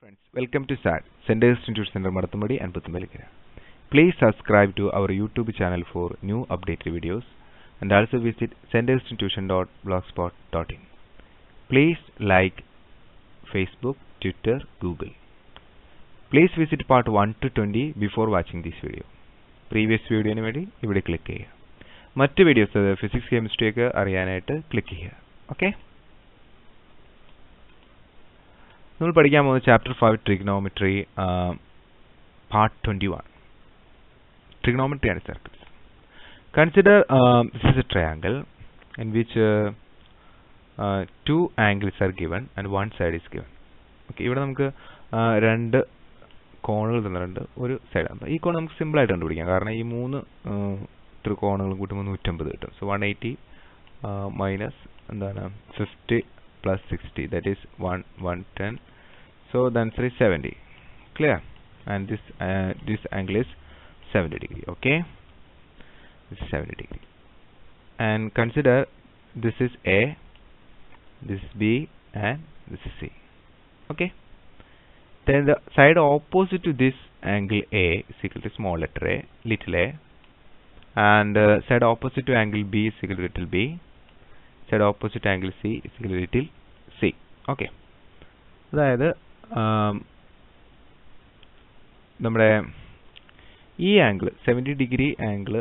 friends, welcome to SAT, Center Institute Center Marathamadi and Puthumallikara. Please subscribe to our YouTube channel for new updated videos and also visit centerinstitution.blogspot.in. Please like Facebook, Twitter, Google. Please visit part 1 to 20 before watching this video. Previous video nu vendi ivide click cheyyuka. Mattu videos physics, chemistry okke ariyanayittu click cheyyuka. Okay? We will study chapter 5 trigonometry part 21 trigonometry and circles. Consider this is a triangle in which two angles are given and one side is given. Okay, here we have two corners and one side. This corner is simple because these three corners are 180. So 180 minus 50 plus 60, that is 110. So the answer is 70. Clear? And this angle is 70 degree. Okay, this is 70 degree. And consider this is A, this is B, and this is C. Okay. Then the side opposite to this angle A is equal to small letter a, little a, and side opposite to angle B is equal to little b. Side opposite to angle C is equal to little c. Okay. അതായത് നമ്മുടെ ഈ angle 70 degree angle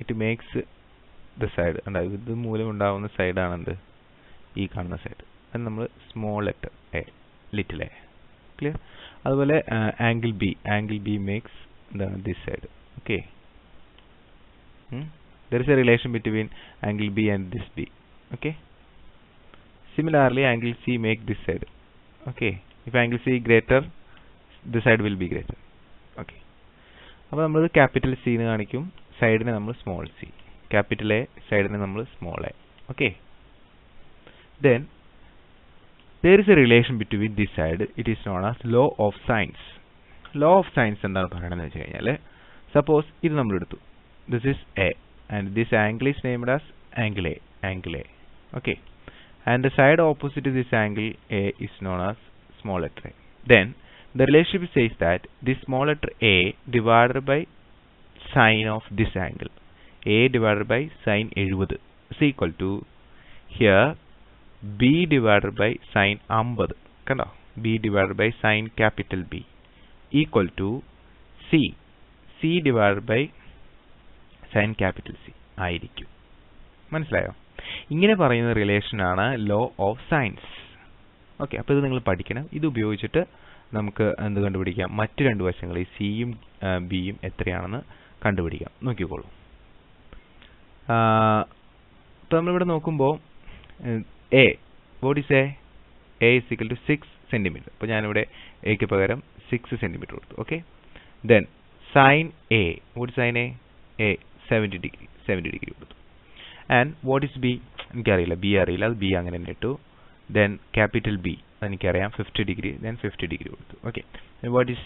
it makes the side, അതായത് ഇത് മൂലം ഉണ്ടാവുന്ന സൈഡാണ് എന്ത്, ഈ കാണുന്ന സൈഡ്. അത് നമ്മൾ small letter A, little A. Clear? അതുപോലെ angle B makes this side. Okay, there is a relation between angle B and this B. Okay. Similarly, angle C make this side. Okay. If angle C greater, this side will be greater. Okay. Now, we will capital C nu kanikkum, side ne nammal small c. Capital A, side ne nammal small a. Okay. Then there is a relation between this side. It is known as law of sines. Law of sines endanu parayannu vechayal, suppose idu nammal eduthu. This is A and this angle is named as angle A. Okay, and the side opposite to this angle A is known as small letter a. Then the relationship says that this small letter A divided by sine of this angle, A divided by sine 70 is equal to here B divided by sine 50. Kanda, B divided by sine capital B equal to C divided by sine capital C ആയിരിക്കും. മനസ്സിലായോ? ഇങ്ങനെ പറയുന്ന relation ആണ് law of science. Okay, അപ്പോൾ ഇത് നിങ്ങൾ പഠിക്കണം. ഇത് ഉപയോഗിച്ചിട്ട് നമുക്ക് എന്ത് കണ്ടുപിടിക്കാം, മറ്റ് രണ്ട് വശങ്ങൾ ഈ സിയും ബിയും എത്രയാണെന്ന് കണ്ടുപിടിക്കാം. നോക്കിക്കോളൂ. അപ്പോൾ നമ്മളിവിടെ നോക്കുമ്പോൾ A, what is A is equal to 6 centimetre. അപ്പോൾ ഞാനിവിടെ എക്ക് പകരം 6 സെൻറ്റിമീറ്റർ കൊടുത്തു. Okay, then sine A, what sine A 70 degree കൊടുത്തു. And what is B? എനിക്കറിയില്ല, ബി അറിയില്ല, അത് ബി അങ്ങനെ തന്നെ ഇട്ടു. ദെൻ ക്യാപിറ്റൽ ബി അതെനിക്കറിയാം 50 ഡിഗ്രി, ദെൻ 50 ഡിഗ്രി കൊടുത്തു. ഓക്കെ, വാട്ട് ഈസ്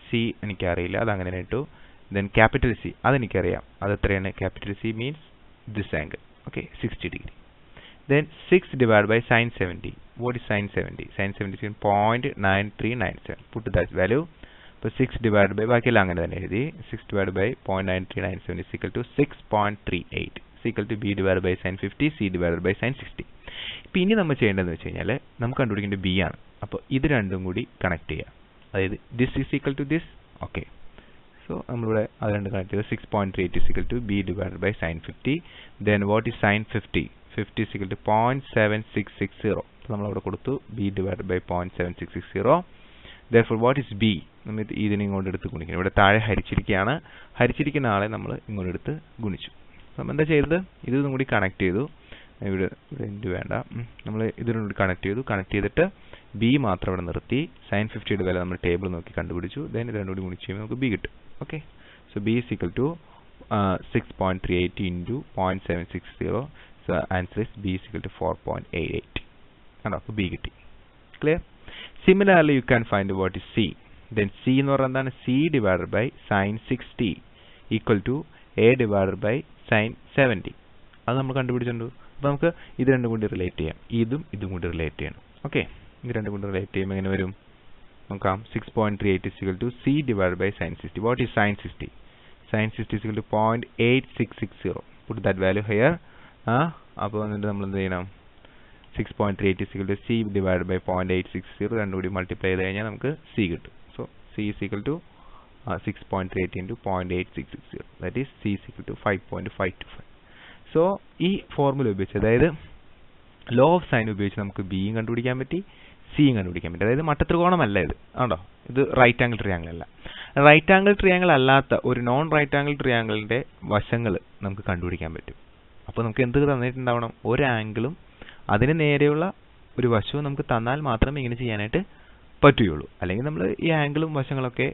സി എനിക്കറിയില്ല, അത് അങ്ങനെ തന്നെ ഇട്ടു. ദെൻ ക്യാപിറ്റൽ സി അതെനിക്കറിയാം, അത് എത്രയാണ്, capital C means this angle. Okay, 60 degree. Then 6 divide by sine 70. What is sine 70? Sine 70 0.9397. Put that value. അപ്പോൾ 6 ഡിവൈഡ് ബൈ, ബാക്കിയെല്ലാം അങ്ങനെ തന്നെ എഴുതി. 6 divide by 0.9397 is equal to 6.38 equal to B divided by sin 50, C divided by sin 60. ഇപ്പോൾ ഇനി നമ്മൾ ചെയ്യേണ്ടതെന്ന് വെച്ച് കഴിഞ്ഞാൽ നമുക്ക് കണ്ടുപിടിക്കേണ്ടത് ബി ആണ്. അപ്പോൾ ഇത് രണ്ടും കൂടി കണക്ട് ചെയ്യുക, അതായത് this is equal to this. Okay, so നമ്മളിവിടെ അത് രണ്ട് കണക്ട് ചെയ്ത് 6.38 is equal to B divided by sin 50. Then what is sin 50? 50 is equal to 0.7660. അപ്പോൾ നമ്മളവിടെ കൊടുത്തു B divided by 0.7660. therefore what is B? നമ്മൾ ഇതിനെ ഇങ്ങോട്ട് എടുത്ത് ഗുണിക്കണം. ഇവിടെ താഴെ ഹരിച്ചിരിക്കുകയാണ്, ഹരിച്ചിരിക്കുന്ന ആളെ നമ്മൾ ഇങ്ങോട്ട് എടുത്ത് ഗുണിച്ചു. നമ്മൾ എന്താ ചെയ്തത്, ഇതൊന്നും കൂടി കണക്ട് ചെയ്തു. ഇവിടെ എന്ത് വേണ്ട, നമ്മൾ ഇതിനോട് കണക്ട് ചെയ്തിട്ട് ബി മാത്രം ഇവിടെ നിർത്തി. സൈൻ 50യുടെ വില നമ്മൾ ടേബിൾ നോക്കി കണ്ടുപിടിച്ചു. ദെൻ ഇത് രണ്ടും കൂടി ഗുണിച്ച് ചെയ്യുമ്പോൾ നമുക്ക് ബി കിട്ടും. Okay, so B is equal to 6.38 into 0.760. So answer is B is equal to 4.88. ആണോ, അപ്പോൾ ബി കിട്ടി. Clear? Similarly you can find what is C. Then C എന്ന് പറയുന്നത് എന്താണ്, C divided by sine 60 equal to A divided by sine 70. അത് നമ്മൾ കണ്ടുപിടിച്ചിട്ടുണ്ട്. അപ്പോൾ നമുക്ക് ഇത് രണ്ടും കൂടി റിലേറ്റ് ചെയ്യാം, ഇതും കൂടി റിലേറ്റ് ചെയ്യണം. ഓക്കെ, ഇത് രണ്ടും കൂടി റിലേറ്റ് ചെയ്യുമ്പോൾ എങ്ങനെ വരും, നോക്കാം 6.38 is equal to c divided by sin 60. What is sin 60? Sin 60 is equal to 0.8660. Put that value here. അപ്പോൾ എന്നിട്ട് നമ്മൾ എന്ത് ചെയ്യണം 6.38 is equal to c divided by 0.860 രണ്ടും കൂടി മൾട്ടിപ്ലൈ ചെയ്ത് കഴിഞ്ഞാൽ നമുക്ക് c കിട്ടും. So c is equal to 6.38 into 0.8660. That is c is equal to 5.525. So ഈ ഫോർമുല ഉപയോഗിച്ച് അതായത് ലോ ഓഫ് സൈൻ ഉപയോഗിച്ച് നമുക്ക് ബിയും കണ്ടുപിടിക്കാൻ പറ്റി സിയും കണ്ടുപിടിക്കാൻ പറ്റി. അതായത് മട്ടത്രികോണമല്ല ഇത് ആണോ, ഇത് റൈറ്റ് ആംഗിൾ ട്രയാങ്കിൾ അല്ല. റൈറ്റ് ആംഗിൾ ട്രയാങ്കിൾ അല്ലാത്ത ഒരു നോൺ റൈറ്റ് ആംഗിൾ ട്രയാങ്കിളിന്റെ വശങ്ങൾ നമുക്ക് കണ്ടുപിടിക്കാൻ പറ്റും. അപ്പോൾ നമുക്ക് എന്ത് തന്നിട്ടുണ്ടാവണം, ഒരു ആംഗിളും അതിന് നേരെയുള്ള ഒരു വശവും നമുക്ക് തന്നാൽ മാത്രമേ ഇങ്ങനെ ചെയ്യാനായിട്ട് പറ്റുകയുള്ളൂ. അല്ലെങ്കിൽ നമ്മൾ ഈ ആംഗിളും വശങ്ങളൊക്കെ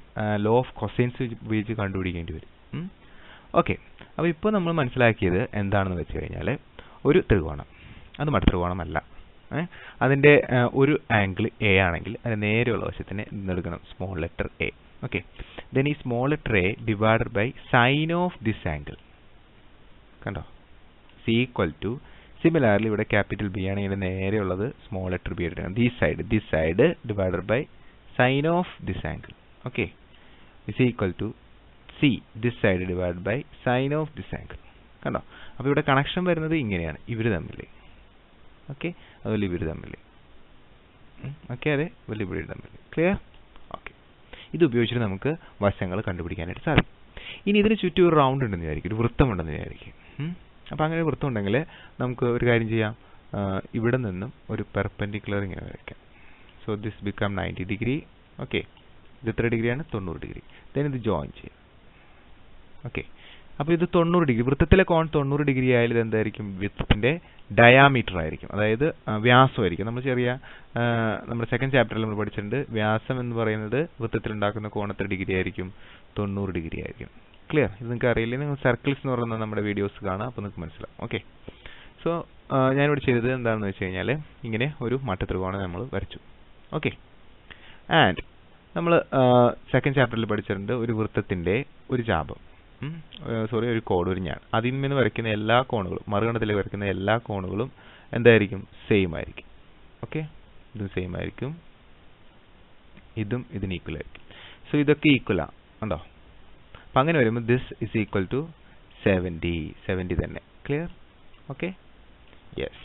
ലോ ഓഫ് കൊസൈൻസ് ഉപയോഗിച്ച് കണ്ടുപിടിക്കേണ്ടി വരും. ഓക്കെ, അപ്പോൾ ഇപ്പോൾ നമ്മൾ മനസ്സിലാക്കിയത് എന്താണെന്ന് വെച്ച് കഴിഞ്ഞാൽ ഒരു ത്രികോണം, അത് മട്ടത്രികോണമല്ല. അതിൻ്റെ ഒരു ആംഗിൾ എ ആണെങ്കിൽ അതിന് നേരെയുള്ള വശത്തിന് എന്തെടുക്കണം, small letter A. Okay, then ഈ small letter A divided by sine of this angle. കണ്ടോ, സി ഈക്വൽ ടു സിമിലാർലി ഇവിടെ ക്യാപിറ്റൽ ബി ആണ്, ഇതിന് നേരെയുള്ളത് സ്മോൾ ലെറ്റർ ബി എടുക്കണം. This side divided by sine of this angle. Okay, is equal to C this side divided by sine of this angle. കണ്ടോ, അപ്പോൾ ഇവിടെ connection വരുന്നത് ഇങ്ങനെയാണ്, ഇവർ തമ്മിൽ. ഓക്കെ, അതുപോലെ ഇവർ തമ്മിൽ. ഓക്കെ, അതെ, അതുപോലെ ഇവർ തമ്മിൽ. ക്ലിയർ? ഓക്കെ, ഇത് ഉപയോഗിച്ചിട്ട് നമുക്ക് വശങ്ങൾ കണ്ടുപിടിക്കാനായിട്ട് സാധിക്കും. ഇനി ഇതിന് ചുറ്റും ഒരു റൗണ്ട് ഉണ്ടെന്ന് വിചാരിക്കും, ഒരു വൃത്തമുണ്ടെന്ന് വിചാരിക്കും. അപ്പോൾ അങ്ങനെ വൃത്തം ഉണ്ടെങ്കിൽ നമുക്ക് ഒരു കാര്യം ചെയ്യാം, ഇവിടെ നിന്നും ഒരു പെർപെൻഡിക്കുലർ ഇങ്ങനെ വരയ്ക്കാം. So this become 90 degree. Okay, ഇത് എത്ര ഡിഗ്രിയാണ്, 90 ഡിഗ്രി. ദെൻ ഇത് ജോയിൻ ചെയ്യാം. ഓക്കെ, അപ്പോൾ ഇത് 90 ഡിഗ്രി, വൃത്തത്തിലെ കോൺ 90 ഡിഗ്രി ആയാലും ഇത് എന്തായിരിക്കും, വൃത്തത്തിൻ്റെ ഡയാമീറ്റർ ആയിരിക്കും, അതായത് വ്യാസമായിരിക്കും. നമ്മൾ നമ്മുടെ സെക്കൻഡ് ചാപ്റ്ററിൽ നമ്മൾ പഠിച്ചിട്ടുണ്ട്, വ്യാസം എന്ന് പറയുന്നത് വൃത്തത്തിലുണ്ടാക്കുന്ന കോൺ എത്ര ഡിഗ്രി ആയിരിക്കും, 90 ഡിഗ്രി ആയിരിക്കും. ക്ലിയർ? ഇത് നിങ്ങൾക്ക് അറിയില്ല, നിങ്ങൾ സർക്കിൾസ് എന്ന് പറയുന്ന നമ്മുടെ വീഡിയോസ് കാണാം, അപ്പോൾ നിങ്ങൾക്ക് മനസ്സിലാവും. ഓക്കെ, സോ ഞാനിവിടെ ചെയ്തത് എന്താണെന്ന് വെച്ച് കഴിഞ്ഞാൽ ഇങ്ങനെ ഒരു മട്ടത്രികോണം നമ്മൾ വരച്ചു. ഓക്കെ, ആൻഡ് നമ്മൾ സെക്കൻഡ് ചാപ്റ്ററിൽ പഠിച്ചിട്ടുണ്ട് ഒരു വൃത്തത്തിൻ്റെ ഒരു ചാപം, ഒരു കോഡ്, ഒരു ഞാൻ, അതിൽ നിന്ന് വരയ്ക്കുന്ന എല്ലാ കോണുകളും, മറുകണത്തിൽ വരയ്ക്കുന്ന എല്ലാ കോണുകളും എന്തായിരിക്കും, സെയിം ആയിരിക്കും. ഓക്കെ, ഇതും സെയിം ആയിരിക്കും, ഇതും ഇതിന് ഈക്വൽ ആയിരിക്കും. സോ ഇതൊക്കെ ഈക്വലാണ്, ഉണ്ടോ? അപ്പം അങ്ങനെ വരുമ്പോൾ ദിസ് ഇസ് ഈക്വൽ ടു 70 തന്നെ. ക്ലിയർ? Okay, yes.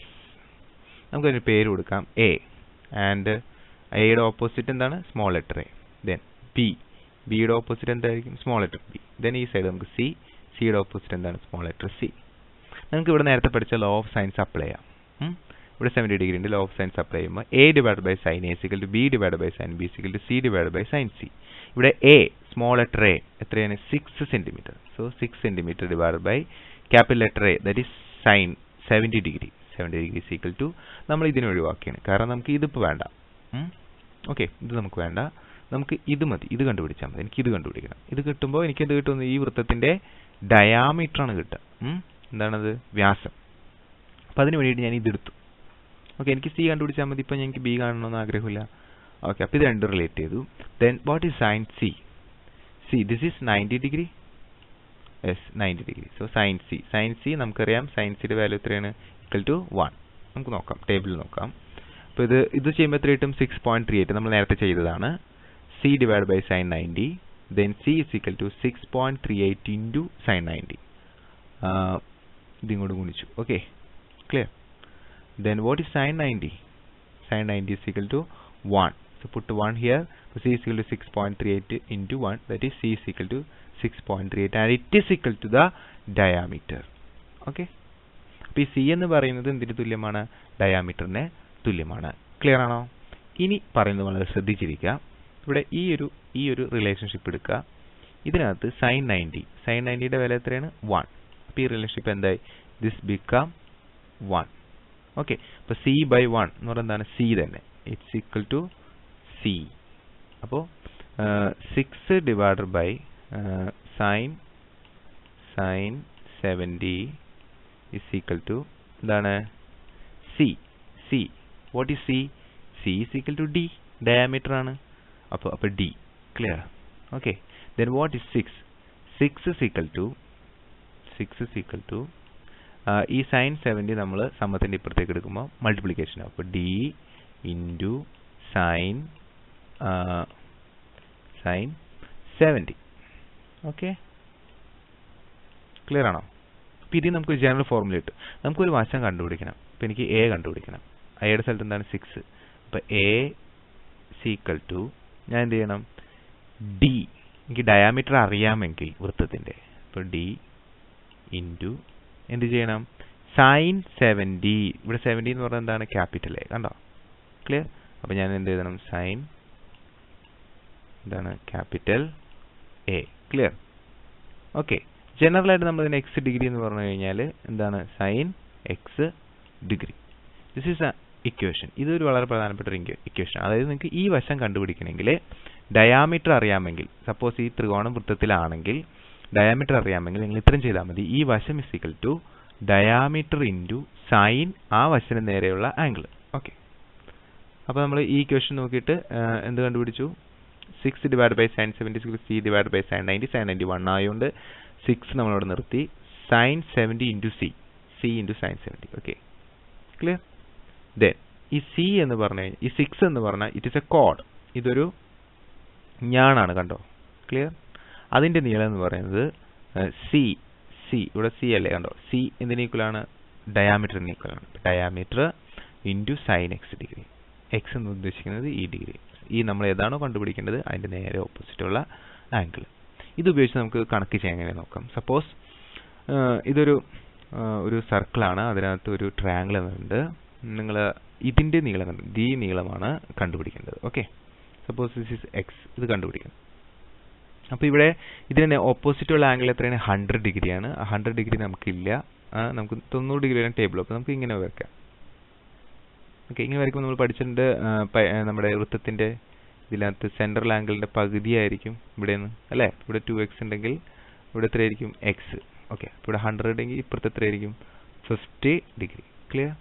നമുക്കതിന് പേര് കൊടുക്കാം എ, ആൻഡ് എയുടെ ഓപ്പോസിറ്റ് എന്താണ്, small letter A. Then B, ബിയുടെ ഓപ്പോസിറ്റ് എന്തായിരിക്കും, സ്മോൾ ലെറ്റർ ബി. ദെൻ ഈ സൈഡ് നമുക്ക് സി, സിയുടെ ഓപ്പോസിറ്റ് എന്താണ്, സ്മോൾ ലെറ്റർ സി. നമുക്ക് ഇവിടെ നേരത്തെ പഠിച്ച ലോ ഓഫ് സൈൻസ് അപ്ലൈ ചെയ്യാം. ഇവിടെ 70 ഡിഗ്രി ഉണ്ട്, ലോ ഓഫ് സൈൻസ് അപ്ലൈ ചെയ്യുമ്പോൾ A divide by sine A equal to B divide by sine B equal to C divide by sine C. ഇവിടെ A, small letter A എത്രയാണ്, 6 centimetre. So 6 centimetre divide by capital letter A, that is sine 70 degree. 70 degree equal to, നമ്മൾ ഇതിനെ ഒഴിവാക്കിയാണ്, കാരണം നമുക്ക് ഇതിപ്പോൾ വേണ്ട. Okay, ഇത് നമുക്ക് വേണ്ട, നമുക്ക് ഇത് മതി, ഇത് കണ്ടുപിടിച്ചാൽ മതി. എനിക്ക് ഇത് കണ്ടുപിടിക്കണം. ഇത് കിട്ടുമ്പോൾ എനിക്ക് എന്ത് കിട്ടുന്നത്, ഈ വൃത്തത്തിൻ്റെ ഡയാമീറ്ററാണ് കിട്ടുക. എന്താണത്, വ്യാസം. അപ്പം അതിന് വേണ്ടിയിട്ട് ഞാൻ ഇതെടുത്തു. ഓക്കെ, എനിക്ക് സി കണ്ടുപിടിച്ചാൽ മതി, ഇപ്പം എനിക്ക് ബി കാണണമെന്ന് ആഗ്രഹമില്ല. ഓക്കെ, അപ്പോൾ ഇത് രണ്ടും റിലേറ്റ് ചെയ്തു. Then what is sign C? C, this is 90 degree. Yes, 90 degree. So sine C നമുക്കറിയാം, സൈൻ സിയുടെ വാല്യൂ എത്രയാണ്, ഈക്വൽ ടു 1. നമുക്ക് നോക്കാം, ടേബിളിൽ നോക്കാം. അപ്പോൾ ഇത് ചെയ്യുമ്പോൾ എത്ര കിട്ടും, 6.38. നമ്മൾ നേരത്തെ ചെയ്തതാണ്. C divide by sine 90, then C is equal to 6.38 into sine 90. ഇതിങ്ങോട്ട് ഗുണിച്ചു. Okay, clear? Then what is sin 90? Sin 90 is equal to 1. So put 1 here. So c is equal to 6.38 into 1. That is c is equal to 6.38 and it is equal to the diameter. Okay. അപ്പോൾ ഈ C എന്ന് പറയുന്നത് എന്തിന് തുല്യമാണ്, ഡയാമീറ്ററിന് തുല്യമാണ്. Clear ആണോ? ഇനി പറയുന്നത് വളരെ ശ്രദ്ധിച്ചിരിക്കുക. ഇവിടെ ഈ ഒരു റിലേഷൻഷിപ്പ് എടുക്കുക. ഇതിനകത്ത് സൈൻ 90യുടെ വില എത്രയാണ്, 1. അപ്പോൾ ഈ റിലേഷൻഷിപ്പ് എന്തായി, ദിസ് ബിക്കം 1. ഓക്കെ, അപ്പോൾ സി ബൈ 1 എന്ന് പറയുന്നത് എന്താണ്, സി തന്നെ. It's equal to C. അപ്പോൾ 6 divided by sine 70 is equal to എന്താണ്, C. What is C? C is equal to D, diameter ആണ്. അപ്പോൾ D. Clear? Okay, then what is 6? 6 is equal to ഈ sine 70 നമ്മൾ സമത്തിൻ്റെ ഇപ്പുറത്തേക്ക് എടുക്കുമ്പോൾ മൾട്ടിപ്ലിക്കേഷൻ ആവും. അപ്പോൾ D into sine sine 70. Okay, clear ആണോ? അപ്പോൾ ഇതിൽ നമുക്കൊരു ജനറൽ ഫോർമുല കിട്ടും. നമുക്കൊരു വശം കണ്ടുപിടിക്കണം. അപ്പോൾ എനിക്ക് എ കണ്ടുപിടിക്കണം. എയുടെ സ്ഥലത്ത് എന്താണ് 6. അപ്പോൾ എ സീക്വൽ ടു ഞാൻ എന്ത് ചെയ്യണം, ഡി, എനിക്ക് ഡയാമീറ്റർ അറിയാമെങ്കിൽ വൃത്തത്തിൻ്റെ, അപ്പോൾ ഡി ഇൻറ്റു എന്ത് ചെയ്യണം, സൈൻ 70. ഇവിടെ 70 എന്ന് പറഞ്ഞാൽ എന്താണ്, ക്യാപിറ്റൽ എ. കണ്ടോ, ക്ലിയർ? അപ്പോൾ ഞാൻ എന്ത് എഴുതണം, സൈൻ എന്താണ്, ക്യാപിറ്റൽ എ. ക്ലിയർ? ഓക്കെ. ജനറലായിട്ട് നമ്മൾ ഇതിന് എക്സ് ഡിഗ്രി എന്ന് പറഞ്ഞു കഴിഞ്ഞാൽ എന്താണ്, sine X degree. This is a equation. ഇതൊരു വളരെ പ്രധാനപ്പെട്ട ഒരു ഇക്വേഷൻ. അതായത് നിങ്ങൾക്ക് ഈ വശം കണ്ടുപിടിക്കണമെങ്കിൽ ഡയാമീറ്റർ അറിയാമെങ്കിൽ, സപ്പോസ് ഈ ത്രികോണം വൃത്തത്തിലാണെങ്കിൽ ഡയാമീറ്റർ അറിയാമെങ്കിൽ നിങ്ങൾ ഇത്രയും ചെയ്താൽ മതി. ഈ വശം is equal to diameter into sine ആ വശത്തിന് നേരെയുള്ള ആംഗിൾ. ഓക്കെ, അപ്പോൾ നമ്മൾ ഈ ഇക്വേഷൻ നോക്കിയിട്ട് എന്ത് കണ്ടുപിടിച്ചു, 6 divide by sine 70 C divide by sine 90. Sine 91 ആയതുകൊണ്ട് 6 നമ്മളവിടെ നിർത്തി. Sine 70 into C into sine 70. Okay, clear? Then ഈ സി എന്ന് പറഞ്ഞു കഴിഞ്ഞാൽ, ഈ 6 എന്ന് പറഞ്ഞാൽ ഇറ്റ് ഇസ് എ കോഡ്. ഇതൊരു ഞാണാണ്, കണ്ടോ, ക്ലിയർ? അതിൻ്റെ നീളം എന്ന് പറയുന്നത് സി ഇവിടെ സി അല്ലേ, കണ്ടോ, സി എന്തിന് ഈക്വലാണ്, ഡയാമീറ്ററിന് ഈക്വലാണ്. Diameter into sine X degree. X എന്ന് ഉദ്ദേശിക്കുന്നത് ഈ ഡിഗ്രി. ഈ നമ്മൾ ഏതാണോ കണ്ടുപിടിക്കേണ്ടത് അതിൻ്റെ നേരെ ഓപ്പോസിറ്റുള്ള ആംഗിൾ. ഇതുപയോഗിച്ച് നമുക്ക് കണക്ക് ചെയ്യാൻ എങ്ങനെ നോക്കാം. സപ്പോസ് ഇതൊരു സർക്കിളാണ്, അതിനകത്ത് ഒരു ട്രയാങ്കിൾ എന്നുണ്ട്. നിങ്ങൾ ഇതിൻ്റെ നീളം ഈ നീളമാണ് കണ്ടുപിടിക്കേണ്ടത്. Okay, suppose this is X, ഇത് കണ്ടുപിടിക്കണം. അപ്പോൾ ഇവിടെ ഇതിന് ഓപ്പോസിറ്റുള്ള ആംഗിൾ എത്രയാണ്, 100 ഡിഗ്രിയാണ്. 100 ഡിഗ്രി നമുക്കില്ല, നമുക്ക് 90 ഡിഗ്രിയാണ് ടേബിൾ. അപ്പോൾ നമുക്ക് ഇങ്ങനെ വരയ്ക്കാം. ഓക്കെ, ഇങ്ങനെ വരയ്ക്കുമ്പോൾ നമ്മൾ പഠിച്ചിട്ടുണ്ട്, നമ്മുടെ വൃത്തത്തിൻ്റെ ഇതിനകത്ത് സെൻട്രൽ ആംഗിളിൻ്റെ പകുതിയായിരിക്കും ഇവിടെ നിന്ന്, അല്ലേ? ഇവിടെ 2x ഉണ്ടെങ്കിൽ ഇവിടെ എത്രയായിരിക്കും, എക്സ്. ഓക്കെ, അപ്പോൾ ഇവിടെ 100 ഉണ്ടെങ്കിൽ ഇപ്പുറത്ത് എത്രയായിരിക്കും, 50 ഡിഗ്രി. ക്ലിയർ?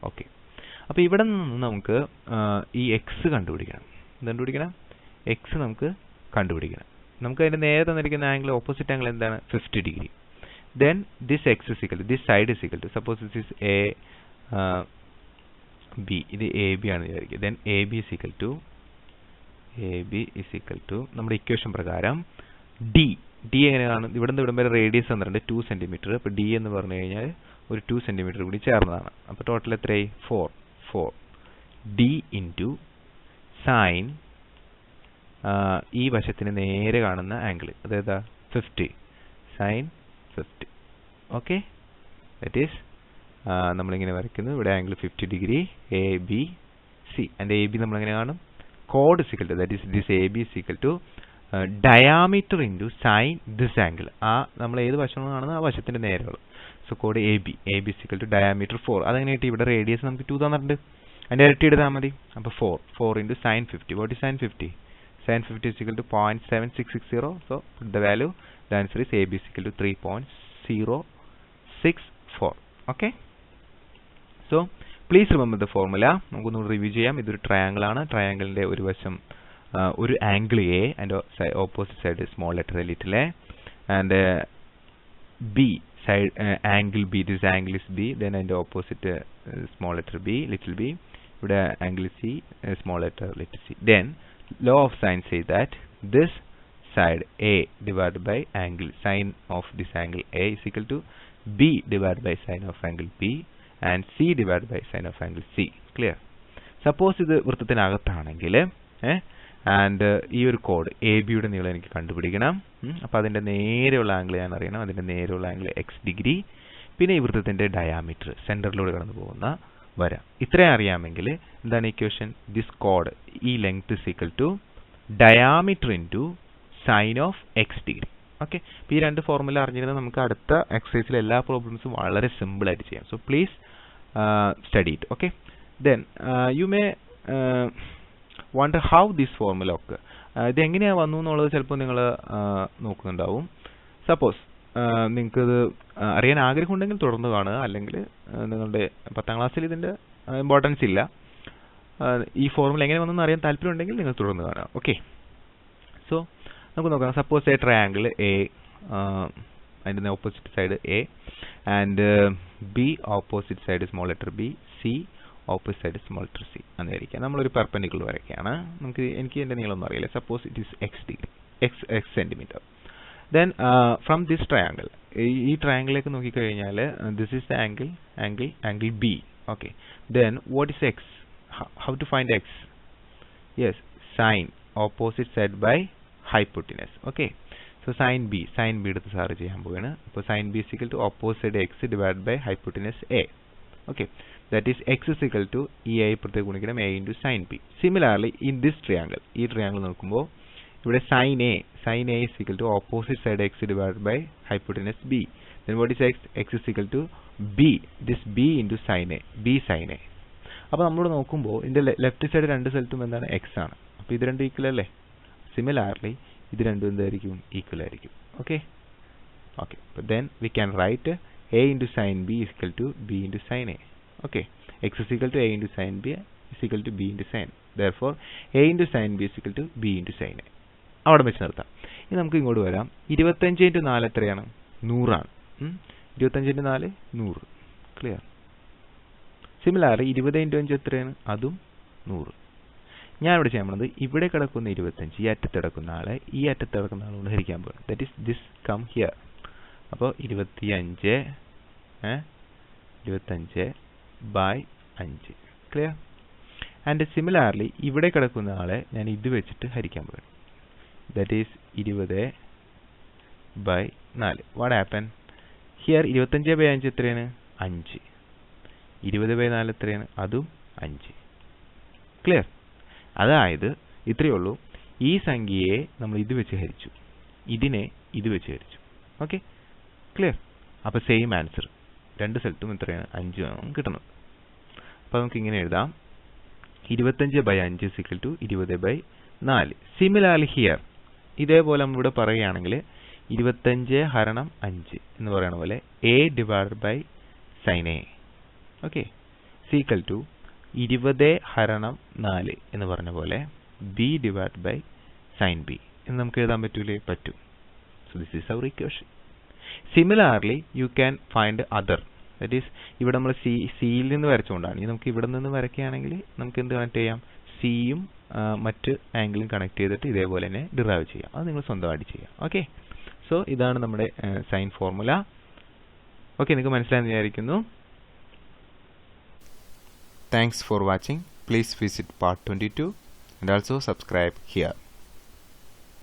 ഓക്കെ, അപ്പോൾ ഇവിടെ നിന്ന് നമുക്ക് ഈ എക്സ് കണ്ടുപിടിക്കണം. കണ്ടുപിടിക്കണം, എക്സ് നമുക്ക് കണ്ടുപിടിക്കണം. നമുക്ക് അതിൻ്റെ നേരെ തന്നിരിക്കുന്ന ആംഗിൾ, ഓപ്പോസിറ്റ് ആംഗിൾ എന്താണ്, 50 degree. Then this x is equal to, this side is equal to, suppose this is A B, ഇത് എ ബി ആണ് വിചാരിക്കുക. Then A B is equal to നമ്മുടെ ഇക്വേഷൻ പ്രകാരം ഡി എങ്ങനെയാണ്, ഇവിടെ നിന്ന് ഇവിടം വരെ റേഡിയസ് തന്നിട്ടുണ്ട് 2 സെൻറ്റിമീറ്റർ. അപ്പോൾ ഡി എന്ന് പറഞ്ഞു കഴിഞ്ഞാൽ ഒരു 2 സെൻറ്റിമീറ്റർ കൂടി ചേർന്നതാണ്. അപ്പോൾ ടോട്ടൽ എത്രയായി, 4 ഡി ഇൻറ്റു സൈൻ ഈ വശത്തിന് നേരെ കാണുന്ന ആംഗിൾ, അതായത് 50, സൈൻ 50. ഓക്കെ, ദാറ്റ് ഈസ് നമ്മളിങ്ങനെ വരയ്ക്കുന്നു. ഇവിടെ angle 50 degree, A B C. And A B നമ്മളെങ്ങനെ കാണും, കോഡ് is equal to, that is this A B is equal to diameter into sine this angle. നമ്മൾ ഏത് വശമാണ് കാണുന്നത് ആ വശത്തിൻ്റെ നേരെയുള്ളത്. സോ കോഡ് A B is equal to diameter 4. അതെങ്ങനെ കിട്ടി, ഇവിടെ റേഡിയസ് നമുക്ക് 2 തന്നിട്ടുണ്ട്, അതിൻ്റെ ഇരട്ടി എടുത്താൽ മതി. അപ്പോൾ 4 into sine 50. What is sign 50? Sin 50 is equal to 0.7660. So put the value. The answer is AB is equal to 3.064. Okay. So please remember the formula. നമുക്കൊന്ന് റിവ്യൂ ചെയ്യാം. ഇതൊരു ട്രയാങ്കിൾ ആണ്. ട്രയാങ്കിളിന്റെ ഒരു വശം ഒരു angle A and opposite side is small letter a little a, and B side angle B. This angle is B. Then and the opposite small letter B, little b. ഇവിടെ angle C, small letter C. Then law of sine says that this side A divided by angle sine of this angle A is equal to B divided by sine of angle B and C divided by sine of angle C. Clear? Suppose ഇത് വൃത്തത്തിനകത്താണെങ്കിൽ and ഈ ഒരു code A ബിയുടെ നീളം എനിക്ക് കണ്ടുപിടിക്കണം. അപ്പോൾ അതിൻ്റെ നേരെയുള്ള ആംഗിൾ ഞാൻ അറിയണം. അതിൻ്റെ നേരെയുള്ള ആംഗിൾ എക്സ് ഡിഗ്രി. പിന്നെ ഈ വൃത്തത്തിൻ്റെ ഡയാമീറ്റർ സെൻറ്ററിലൂടെ കടന്നു പോകുന്ന വര. ഇത്രയും അറിയാമെങ്കിൽ എന്താണ് ഇക്വേഷൻ? ദിസ് കോഡ് ഈ length is equal to diameter into sine of x degree. Okay, അപ്പോൾ ഈ രണ്ട് ഫോർമുല അറിഞ്ഞിരുന്നാൽ നമുക്ക് അടുത്ത എക്സസൈസിലെ എല്ലാ പ്രോബ്ലംസും വളരെ സിമ്പിളായിട്ട് ചെയ്യാം. So please study it. Okay, then you may wonder how this formula ഒക്കെ ഇത് എങ്ങനെയാണ് വന്നു എന്നുള്ളത് ചിലപ്പോൾ നിങ്ങൾ നോക്കുന്നുണ്ടാവും. സപ്പോസ് നിങ്ങൾക്കത് അറിയാൻ ആഗ്രഹമുണ്ടെങ്കിൽ തുടർന്ന് കാണുക, അല്ലെങ്കിൽ നിങ്ങളുടെ 10ാം ക്ലാസ്സിൽ ഇതിൻ്റെ ഇമ്പോർട്ടൻസ് ഇല്ല. ഈ ഫോർമുല എങ്ങനെ വന്നെന്ന് അറിയാൻ താല്പര്യമുണ്ടെങ്കിൽ നിങ്ങൾ തുടർന്ന് കാണുക. ഓക്കെ, സോ നമുക്ക് നോക്കാം. സപ്പോസ് എ ട്രയാങ്കിൾ എ, അതിൻ്റെ opposite side A, and B opposite side small letter B, C opposite side small letter c എന്നായിരിക്കാം. നമ്മളൊരു പെർപെൻഡിക്കുലർ വരയ്ക്കുകയാണ്. എനിക്ക് എൻ്റെ നീളമൊന്നും അറിയില്ല. Suppose it is x centimetre. Then from this triangle, ഈ ട്രയാങ്കിളിലേക്ക് നോക്കിക്കഴിഞ്ഞാൽ this is the angle B. Okay, then what is x? How to find x? Yes, sine opposite side by hypotenuse. Okay, so sine B എടുത്ത് sir ചെയ്യാൻ പോവുകയാണ്. അപ്പോൾ sine B is equal to opposite side x divide by hypotenuse A. Okay, that is x is equal to ഈ A പ്രത്യേകം ഗുണിക്കണം A into sine B. Similarly in this triangle, ഈ triangle നോക്കുമ്പോൾ ഇവിടെ sine A is equal to opposite side x divide by hypotenuse B. Then what is x? X is equal to B, this B into sine A, B sine A. അപ്പോൾ നമ്മളിവിടെ നോക്കുമ്പോൾ ഇതിൻ്റെ left side രണ്ട് സ്ഥലത്തും എന്താണ്? X ആണ്. അപ്പോൾ ഇത് രണ്ടും ഈക്വൽ അല്ലേ? സിമിലാർലി ഇത് രണ്ടും എന്തായിരിക്കും? ഈക്വൽ ആയിരിക്കും. ഓക്കെ, അപ്പോൾ then we can write A into sine B is equal to B into sine A. Okay, x is equal to A into sine B is equal to B into sine. Therefore A into sine B is equal to B into sine A. അവിടെ വെച്ച് നിർത്താം. ഇനി നമുക്ക് ഇങ്ങോട്ട് വരാം. 25 into 4 എത്രയാണ്? 100 ആണ്. 25 into 4 100. Clear? Similarly 20 into 5 എത്രയാണ്? അതും 100. ഞാൻ ഇവിടെ ചെയ്യാൻ പോകുന്നത് ഇവിടെ കിടക്കുന്ന 25 ഈ അറ്റത്ത് കിടക്കുന്ന ആളെ ഈ അറ്റത്ത് കിടക്കുന്ന ആളോട് ഹരിക്കാൻ പോകും. That is this come here. അപ്പോൾ 25 ബൈ 5. ക്ലിയർ? ആൻഡ് സിമിലാർലി ഇവിടെ കിടക്കുന്ന ആളെ ഞാൻ ഇത് വെച്ചിട്ട് ഹരിക്കാൻ പോകും. That is 20 by 4. What happen here? 25 by 5 എത്രയാണ്? 5. 20 ബൈ 4 എത്രയാണ്? അതും 5. ക്ലിയർ? അതായത് ഇത്രയേ ഉള്ളൂ. ഈ സംഖ്യയെ നമ്മൾ ഇത് വെച്ച് ഹരിച്ചു, ഇതിനെ ഇത് വെച്ച് ഹരിച്ചു. Okay, clear? അപ്പോൾ സെയിം ആൻസർ രണ്ട് സ്ഥലത്തും എത്രയാണ്? 5 ആണ് കിട്ടുന്നത്. അപ്പോൾ നമുക്ക് ഇങ്ങനെ എഴുതാം, 25 by 5 is equal to 20 by 4. Similarly here ഇതേപോലെ നമ്മളിവിടെ പറയുകയാണെങ്കിൽ 25 ഹരണം 5 എന്ന് പറയുന്ന പോലെ A divide by sine A. Okay, equal to 20 ഹരണം 4 എന്ന് പറഞ്ഞ പോലെ B divide by sine B എന്ന് നമുക്ക് എഴുതാൻ പറ്റൂലേ? പറ്റും. So this is our equation. Similarly you can find other. That is ഇവിടെ നമ്മൾ സിയിൽ നിന്ന് വരച്ചുകൊണ്ടാണ്. ഇനി നമുക്ക് ഇവിടെ നിന്ന് വരയ്ക്കുകയാണെങ്കിൽ നമുക്ക് എന്ത് കണക്ട് ചെയ്യാം? സിയും മറ്റ് ആംഗിളും കണക്ട് ചെയ്തിട്ട് ഇതേപോലെ തന്നെ ഡിറൈവ് ചെയ്യാം. അത് നിങ്ങൾ സ്വന്തമായിട്ട് ചെയ്യാം. ഓക്കെ, സോ ഇതാണ് നമ്മുടെ സൈൻ ഫോർമുല. ഓക്കെ, നിങ്ങൾക്ക് മനസ്സിലായെന്ന് വിചാരിക്കുന്നു. Thanks for watching. Please visit part 22 and also subscribe here.